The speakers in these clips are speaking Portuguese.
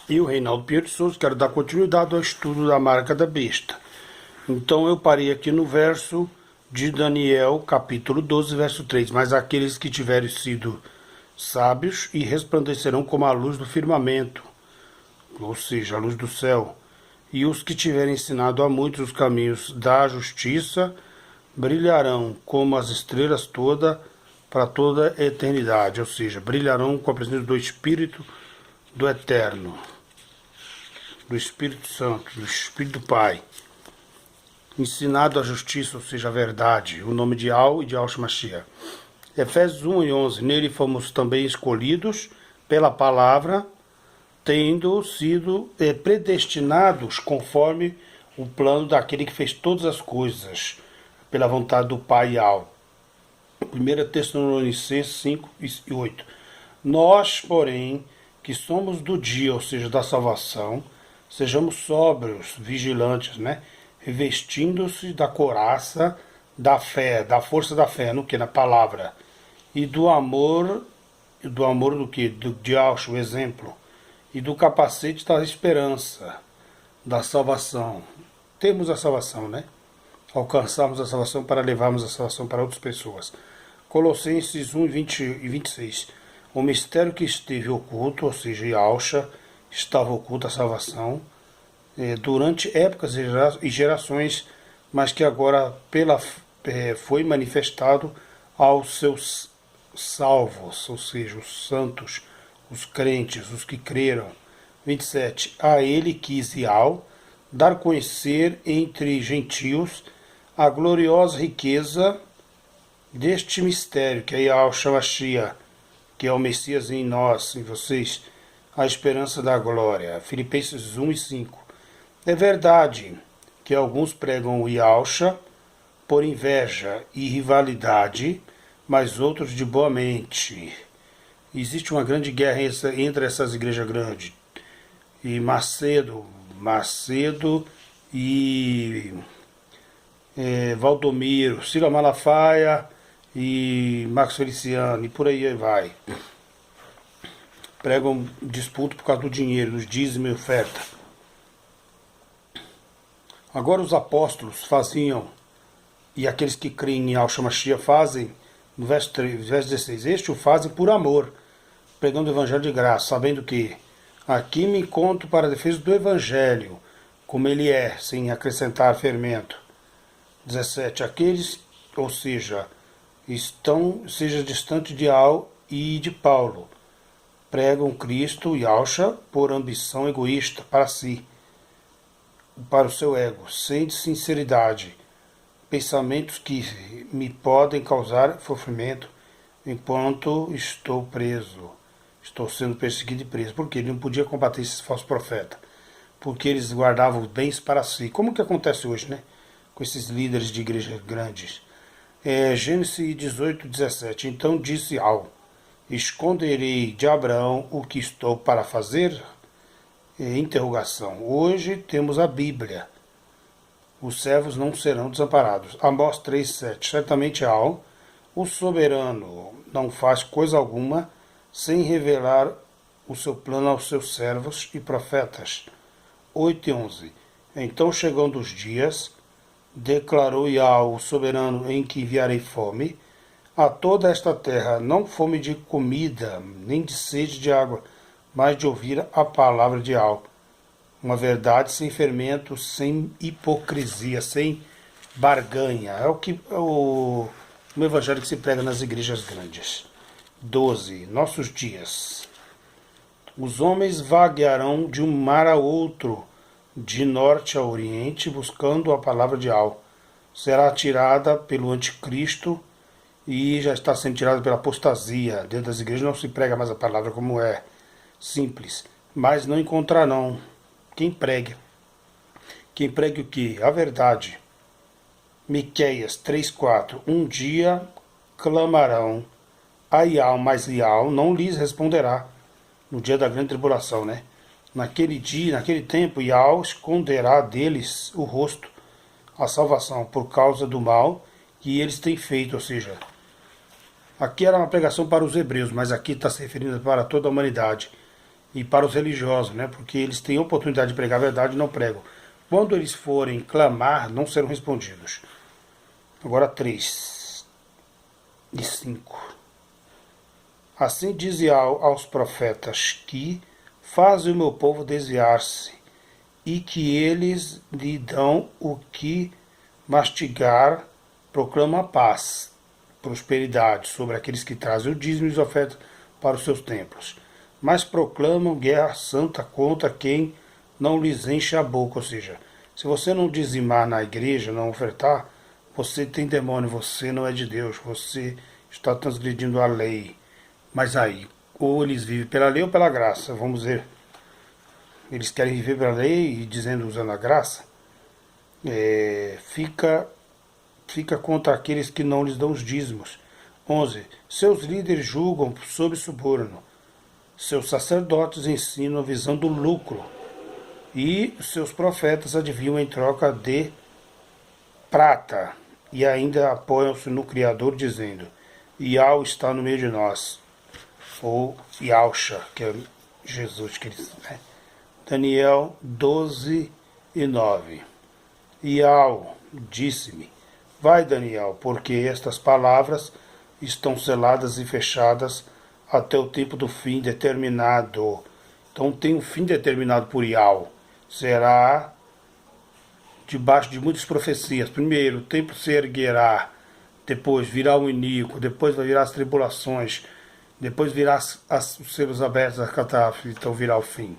E o Reinaldo Pinheiro de Souza, quero dar continuidade ao estudo da marca da besta. Então eu parei aqui no verso de Daniel, capítulo 12, verso 3. Mas aqueles que tiverem sido sábios e resplandecerão como a luz do firmamento, ou seja, a luz do céu. E os que tiverem ensinado a muitos os caminhos da justiça, brilharão como as estrelas para toda a eternidade, ou seja, brilharão com a presença do Espírito do Eterno, do Espírito Santo, do Espírito do Pai. Ensinado a justiça, ou seja, a verdade, o nome de Al e de Al Shemashia. Efésios 1 e 11, nele fomos também escolhidos pela palavra, tendo sido predestinados conforme o plano daquele que fez todas as coisas, pela vontade do Pai Al. 1 Tessalonicenses 5 e 8. Nós, porém, que somos do dia, ou seja, da salvação, sejamos sóbrios, vigilantes, revestindo-se da couraça da fé, da força da fé, no que? Na palavra. E do amor do que? De Auschwitz, o exemplo. E do capacete da esperança, da salvação. Temos a salvação, alcançarmos a salvação para levarmos a salvação para outras pessoas. Colossenses 1, 20 e 26. O mistério que esteve oculto, ou seja, Yahshua, estava oculto a salvação, durante épocas e gerações, mas que agora foi manifestado aos seus salvos, ou seja, os santos, os crentes, os que creram. 27. A ele quis Yahweh dar a conhecer entre gentios a gloriosa riqueza deste mistério, que é Yahshua Mashiach, que é o Messias em nós, em vocês, a esperança da glória. Filipenses 1 e 5. É verdade que alguns pregam o Yahshua por inveja e rivalidade, mas outros de boa mente. Existe uma grande guerra entre essas igrejas grandes. E Macedo e Valdomiro, Ciro Malafaia e Max Feliciano, e por aí vai. Pregam disputa por causa do dinheiro, dos dízimos e oferta. Agora os apóstolos faziam, e aqueles que creem em Yahshua Mashiach fazem, no verso 16, este o fazem por amor, pregando o evangelho de graça, sabendo que aqui me encontro para a defesa do evangelho, como ele é, sem acrescentar fermento. 17. Aqueles, ou seja, seja distante de Al e de Paulo, pregam Cristo e Yahshua por ambição egoísta para si, para o seu ego, sem sinceridade, pensamentos que me podem causar sofrimento enquanto estou preso, estou sendo perseguido e preso, porque ele não podia combater esses falsos profetas, porque eles guardavam os bens para si, como que acontece hoje, com esses líderes de igrejas grandes. Gênesis 18, 17. Então disse Al: esconderei de Abraão o que estou para fazer? Interrogação. Hoje temos a Bíblia. Os servos não serão desamparados. Amós 3, 7. Certamente Al, o soberano, não faz coisa alguma sem revelar o seu plano aos seus servos e profetas. 8 e 11. Então, chegando os dias, declarou Yahweh, o soberano, em que enviarei fome a toda esta terra, não fome de comida, nem de sede de água, mas de ouvir a palavra de Yahweh. Uma verdade sem fermento, sem hipocrisia, sem barganha. É o evangelho que se prega nas igrejas grandes. 12. Nossos dias. Os homens vaguearão de um mar a outro, de norte a oriente, buscando a palavra de Al. Será tirada pelo anticristo e já está sendo tirada pela apostasia. Dentro das igrejas não se prega mais a palavra como é, simples. Mas não encontrarão quem pregue. Quem pregue o que? A verdade. Miqueias 3,4. Um dia clamarão a Ial, mas Ial não lhes responderá. No dia da grande tribulação, Naquele dia, naquele tempo, Ial esconderá deles o rosto, a salvação, por causa do mal que eles têm feito. Ou seja, aqui era uma pregação para os hebreus, mas aqui está se referindo para toda a humanidade. e para os religiosos, né? Porque eles têm a oportunidade de pregar a verdade e não pregam. Quando eles forem clamar, não serão respondidos. Agora 3 e 5. Assim dize aos profetas que fazem o meu povo desviar-se, e que eles lhe dão o que mastigar, proclama paz, prosperidade sobre aqueles que trazem o dízimo e as ofertas para os seus templos. Mas proclamam guerra santa contra quem não lhes enche a boca. Ou seja, se você não dizimar na igreja, não ofertar, você tem demônio, você não é de Deus, você está transgredindo a lei. Mas aí, ou eles vivem pela lei ou pela graça, vamos ver. Eles querem viver pela lei e dizendo, usando a graça, fica contra aqueles que não lhes dão os dízimos. 11. Seus líderes julgam sob suborno. Seus sacerdotes ensinam visando lucro. E seus profetas adivinham em troca de prata. E ainda apoiam-se no Criador, dizendo: Iau está no meio de nós. Ou Yausha, que é Jesus, que eles, né? Daniel 12 e 9. Iau disse-me: Vai, Daniel, porque estas palavras estão seladas e fechadas até o tempo do fim determinado. Então tem um fim determinado por Iau. Será debaixo de muitas profecias. Primeiro, o templo se erguerá, depois virá o iníquo, depois vai virar as tribulações, depois virá os selos abertos, as catástrofes, então virá o fim.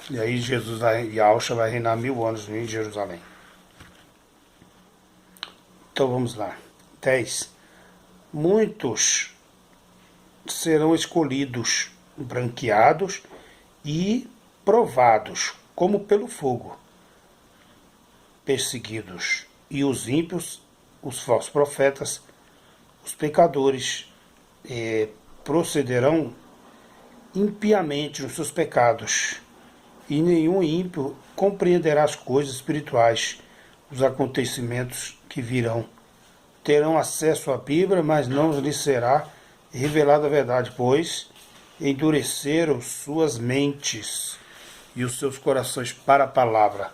E aí Jesus e Yausha vai reinar 1000 anos em Jerusalém. Então vamos lá. 10. Muitos serão escolhidos, branqueados e provados, como pelo fogo, perseguidos. E os ímpios, os falsos profetas, os pecadores, procederão impiamente nos seus pecados. E nenhum ímpio compreenderá as coisas espirituais, os acontecimentos que virão. Terão acesso à Bíblia, mas não lhes será revelada a verdade, pois endureceram suas mentes e os seus corações para a palavra.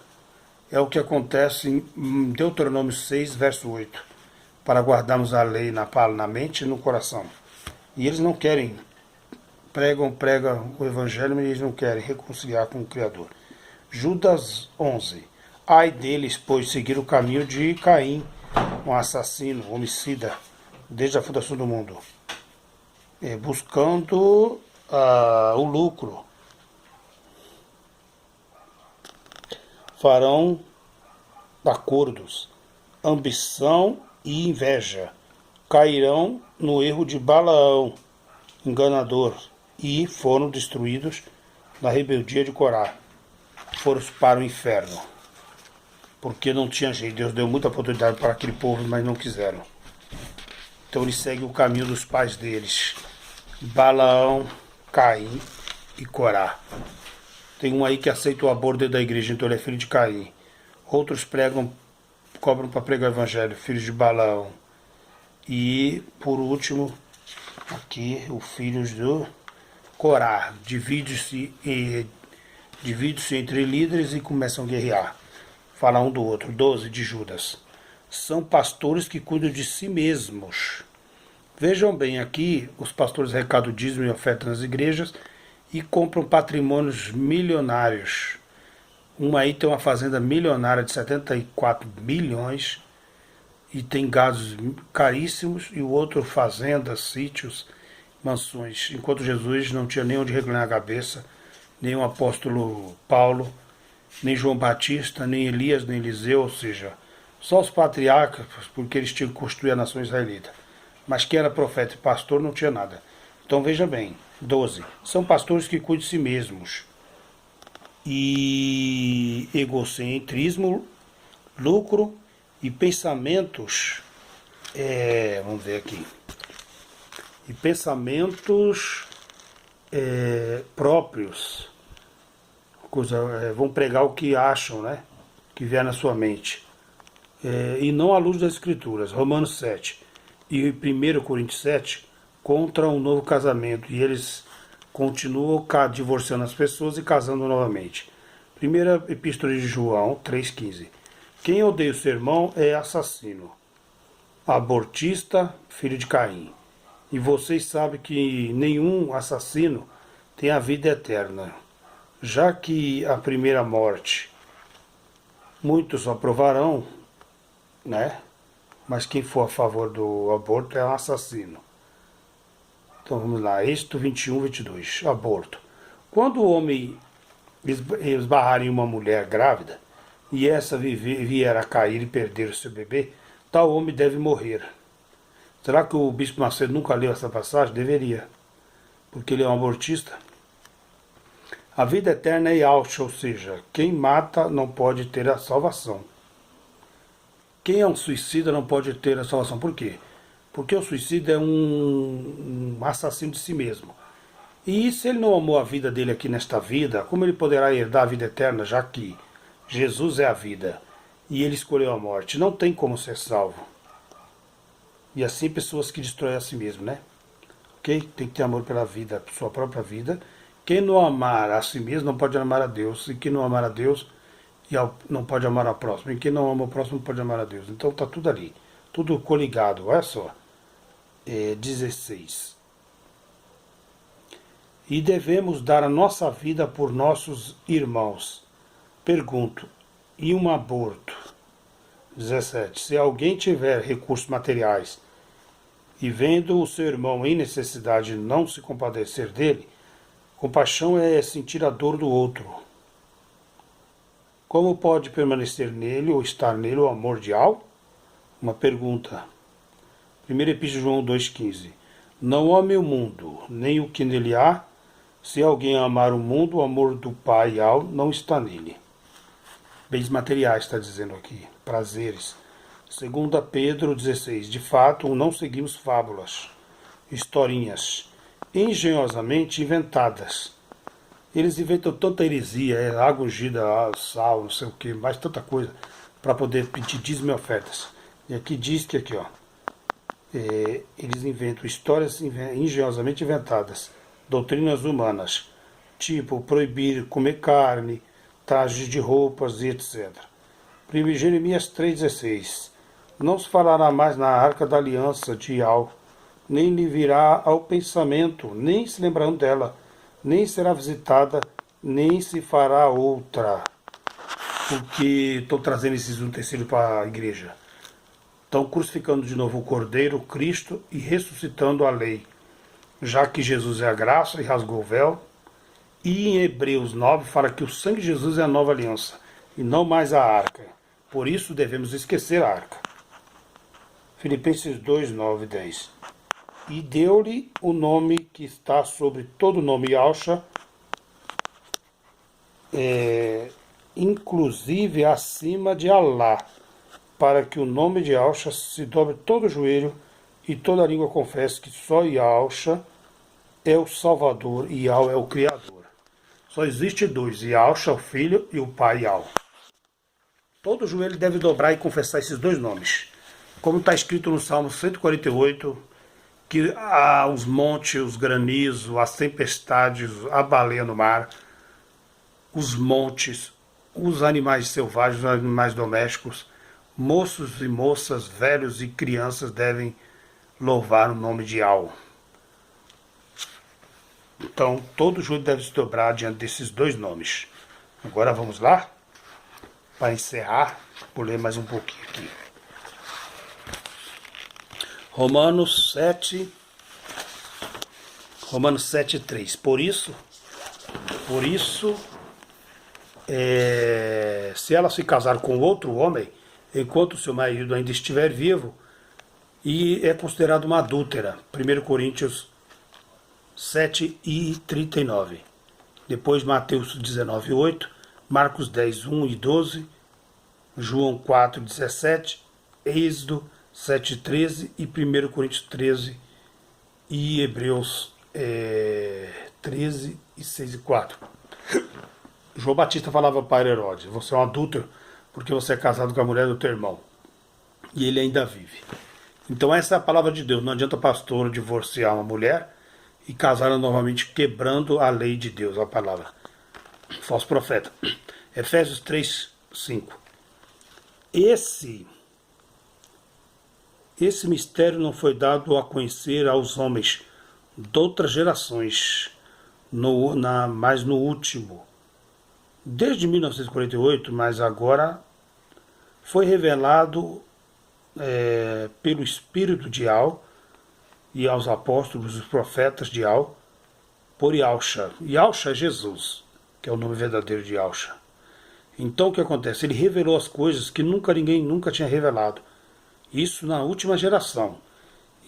É o que acontece em Deuteronômio 6, verso 8. Para guardarmos a lei na mente e no coração. E eles não querem, pregam o evangelho, mas eles não querem reconciliar com o Criador. Judas 11. Ai deles, pois seguiram o caminho de Caim, um assassino, homicida, desde a fundação do mundo, buscando o lucro. Farão acordos, ambição e inveja. Cairão no erro de Balaão, enganador, e foram destruídos na rebeldia de Corá. Foram para o inferno, porque não tinha jeito. Deus deu muita oportunidade para aquele povo, mas não quiseram. Então eles seguem o caminho dos pais deles, Balaão, Caim e Corá. Tem um aí que aceita o aborto dentro da igreja, então ele é filho de Caim. Outros cobram para pregar o evangelho, filhos de Balaão. E, por último, aqui, os filhos do Corá. Divide-se entre líderes e começam a guerrear. Falar um do outro. 12 de Judas. São pastores que cuidam de si mesmos. Vejam bem, aqui os pastores arrecadam dízimo e oferta nas igrejas e compram patrimônios milionários. Um aí tem uma fazenda milionária de 74 milhões e tem gados caríssimos, e o outro fazendas, sítios, mansões. Enquanto Jesus não tinha nem onde reclinar a cabeça, nem o apóstolo Paulo, nem João Batista, nem Elias, nem Eliseu, ou seja, só os patriarcas, porque eles tinham que construir a nação israelita. Mas quem era profeta e pastor não tinha nada. Então veja bem, 12. São pastores que cuidam de si mesmos. E egocentrismo, lucro e pensamentos, vamos ver aqui, e pensamentos próprios, vão pregar o que acham, né, que vier na sua mente, e não à luz das Escrituras. Romanos 7 e 1 Coríntios 7, contra um novo casamento, e eles continuam divorciando as pessoas e casando novamente. Primeira Epístola de João 3,15. Quem odeia o seu irmão é assassino, abortista, filho de Caim. E vocês sabem que nenhum assassino tem a vida eterna, já que a primeira morte muitos aprovarão, né? Mas quem for a favor do aborto é um assassino. Então vamos lá, Êxodo 21, 22, aborto. Quando o homem esbarrar em uma mulher grávida, e essa vier a cair e perder o seu bebê, tal homem deve morrer. Será que o Bispo Macedo nunca leu essa passagem? Deveria, porque ele é um abortista. A vida eterna é Yahshua, ou seja, quem mata não pode ter a salvação. Quem é um suicida não pode ter a salvação. Por quê? Porque o suicida é um assassino de si mesmo. E se ele não amou a vida dele aqui nesta vida, como ele poderá herdar a vida eterna, já que Jesus é a vida e ele escolheu a morte? Não tem como ser salvo. E assim pessoas que destroem a si mesmo, né? Ok? Tem que ter amor pela vida, sua própria vida. Quem não amar a si mesmo não pode amar a Deus. E quem não amar a Deus não pode amar ao próximo. E quem não ama o próximo não pode amar a Deus. Então está tudo ali. Tudo coligado. Olha só. 16. E devemos dar a nossa vida por nossos irmãos. Pergunto. E um aborto? 17. Se alguém tiver recursos materiais e vendo o seu irmão em necessidade não se compadecer dele, compaixão é sentir a dor do outro. Como pode permanecer nele ou estar nele o amor de Al? Uma pergunta. 1 Epístola de João 2,15. Não ame o mundo, nem o que nele há. Se alguém amar o mundo, o amor do Pai Al não está nele. Bens materiais, está dizendo aqui. Prazeres. 2 Pedro 16. De fato, não seguimos fábulas, historinhas, engenhosamente inventadas. Eles inventam tanta heresia, água ungida, sal, não sei o que, mais tanta coisa, para poder pedir dízimo e ofertas. E aqui diz que eles inventam histórias engenhosamente inventadas, doutrinas humanas, tipo proibir comer carne, trajes de roupas e etc. Jeremias 3,16. Não se falará mais na arca da aliança de Al, nem lhe virá ao pensamento, nem se lembrarão dela, nem será visitada, nem se fará outra. Porque estou trazendo esses utensílios para a igreja. Estão crucificando de novo o Cordeiro, Cristo, e ressuscitando a lei, já que Jesus é a graça e rasgou o véu. E em Hebreus 9 fala que o sangue de Jesus é a nova aliança, e não mais a arca. Por isso devemos esquecer a arca. Filipenses 2, 9 e 10. E deu-lhe o nome que está sobre todo nome, Yahshua, inclusive acima de Alá, para que o nome de Yahshua se dobre todo o joelho e toda a língua confesse que só Yahshua é o Salvador e Yahweh é o Criador. Só existe dois, Yahshua, o Filho, e o Pai, Yahweh. Todo joelho deve dobrar e confessar esses dois nomes. Como está escrito no Salmo 148, que os montes, os granizos, as tempestades, a baleia no mar, os montes, os animais selvagens, os animais domésticos, moços e moças, velhos e crianças devem louvar o nome de Al. Então, todo joelho deve se dobrar diante desses dois nomes. Agora vamos lá, para encerrar, vou ler mais um pouquinho aqui. Romanos 7, 3. Por isso, se ela se casar com outro homem, enquanto seu marido ainda estiver vivo, e é considerada uma adúltera. 1 Coríntios 7 e 39. Depois Mateus 19, 8, Marcos 10, 1 e 12, João 4, 17, Êxodo 7, 13 e 1 Coríntios 13 e Hebreus 13 e 6 e 4. João Batista falava para Herodes: você é um adúltero porque você é casado com a mulher do teu irmão. E ele ainda vive. Então essa é a palavra de Deus. Não adianta pastor divorciar uma mulher e casaram novamente, quebrando a lei de Deus, a palavra. Falso profeta. Efésios 3, 5. Esse mistério não foi dado a conhecer aos homens de outras gerações, mas no último. Desde 1948, mas agora foi revelado pelo Espírito de Al e aos apóstolos, os profetas de Al, por Yahusha. Yahusha é Jesus, que é o nome verdadeiro de Yahusha. Então o que acontece? Ele revelou as coisas que ninguém nunca tinha revelado. Isso na última geração.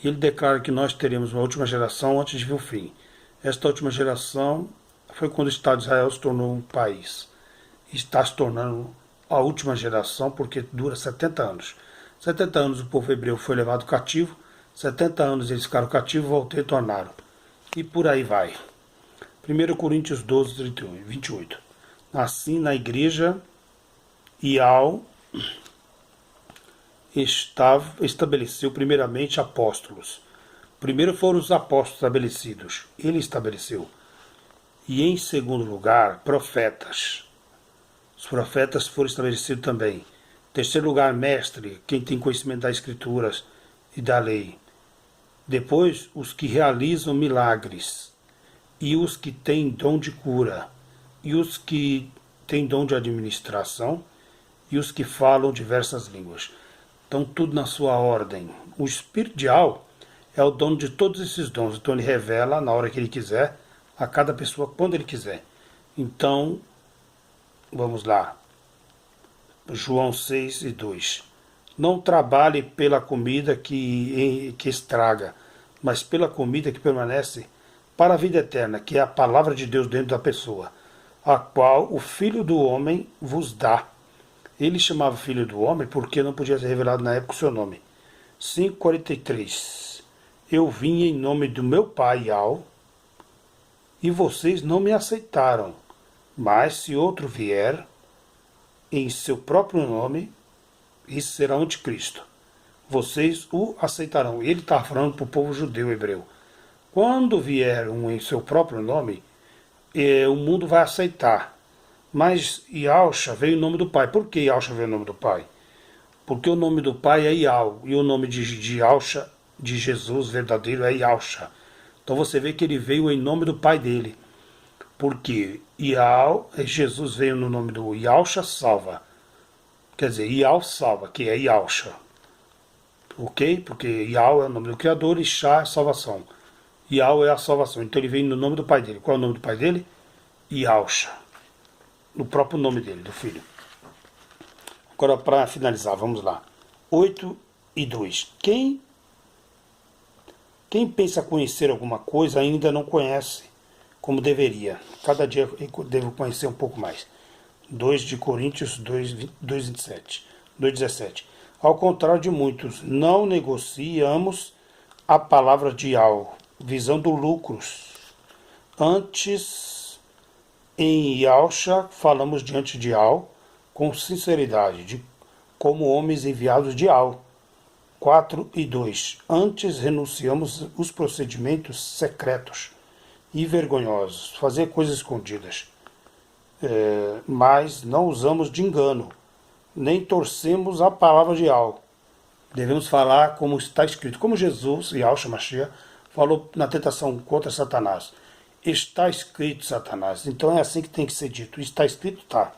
Ele declara que nós teremos uma última geração antes de vir o fim. Esta última geração foi quando o Estado de Israel se tornou um país. Está se tornando a última geração porque dura 70 anos. 70 anos o povo hebreu foi levado cativo, 70 anos eles ficaram cativos, voltaram e tornaram. E por aí vai. 1 Coríntios 12, 31, 28. Assim, na igreja, Ial estabeleceu primeiramente apóstolos. Primeiro foram os apóstolos estabelecidos. Ele estabeleceu. E em segundo lugar, profetas. Os profetas foram estabelecidos também. Em terceiro lugar, mestre, quem tem conhecimento das escrituras e da lei. Depois, os que realizam milagres. E os que têm dom de cura. E os que têm dom de administração. E os que falam diversas línguas. Então, tudo na sua ordem. O Espírito de Al é o dono de todos esses dons. Então, ele revela na hora que ele quiser, a cada pessoa, quando ele quiser. Então, vamos lá. João 6 e 2. Não trabalhe pela comida que estraga, mas pela comida que permanece para a vida eterna, que é a palavra de Deus dentro da pessoa, a qual o Filho do Homem vos dá. Ele chamava Filho do Homem porque não podia ser revelado na época o seu nome. 5,43. Eu vim em nome do meu Pai, Al, e vocês não me aceitaram. Mas se outro vier em seu próprio nome, esse será o anticristo. Vocês o aceitarão. Ele está falando para o povo judeu hebreu. Quando vier um em seu próprio nome, o mundo vai aceitar. Mas Yahusha veio em nome do Pai. Por que Yahusha veio em nome do Pai? Porque o nome do Pai é Yahweh, e o nome de Yahusha, de Jesus verdadeiro, é Yahusha. Então você vê que ele veio em nome do Pai dele. Porque Jesus veio no nome do Yahusha salva. Quer dizer, Yah salva, que é Yahusha. Ok? Porque Yah é o nome do Criador e Shah é salvação. Yah é a salvação. Então ele veio no nome do Pai dele. Qual é o nome do Pai dele? Yahusha. No próprio nome dele, do Filho. Agora, para finalizar, vamos lá. 8 e 2. Quem pensa conhecer alguma coisa ainda não conhece como deveria. Cada dia eu devo conhecer um pouco mais. 2 de Coríntios 2,17. Ao contrário de muitos, não negociamos a palavra de algo, visando lucros. Antes, em Yahusha, falamos diante de Al, com sinceridade, como homens enviados de Al. 4 e 2. Antes renunciamos os procedimentos secretos e vergonhosos, fazer coisas escondidas. Mas não usamos de engano, nem torcemos a palavra de Al. Devemos falar como está escrito, como Jesus, Yahusha Mashiach, falou na tentação contra Satanás. Está escrito, Satanás. Então é assim que tem que ser dito. Está escrito, tá.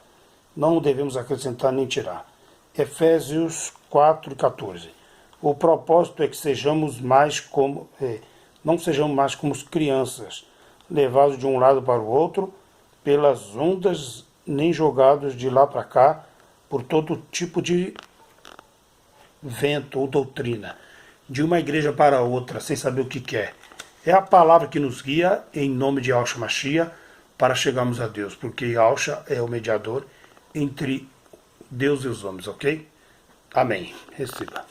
Não devemos acrescentar nem tirar. Efésios 4 e 14. O propósito é que não sejamos mais como crianças, levados de um lado para o outro, pelas ondas, nem jogados de lá para cá, por todo tipo de vento ou doutrina, de uma igreja para outra, sem saber o que quer. É a palavra que nos guia em nome de Yahusha Mashiach para chegarmos a Deus, porque Yahusha é o mediador entre Deus e os homens, ok? Amém. Receba.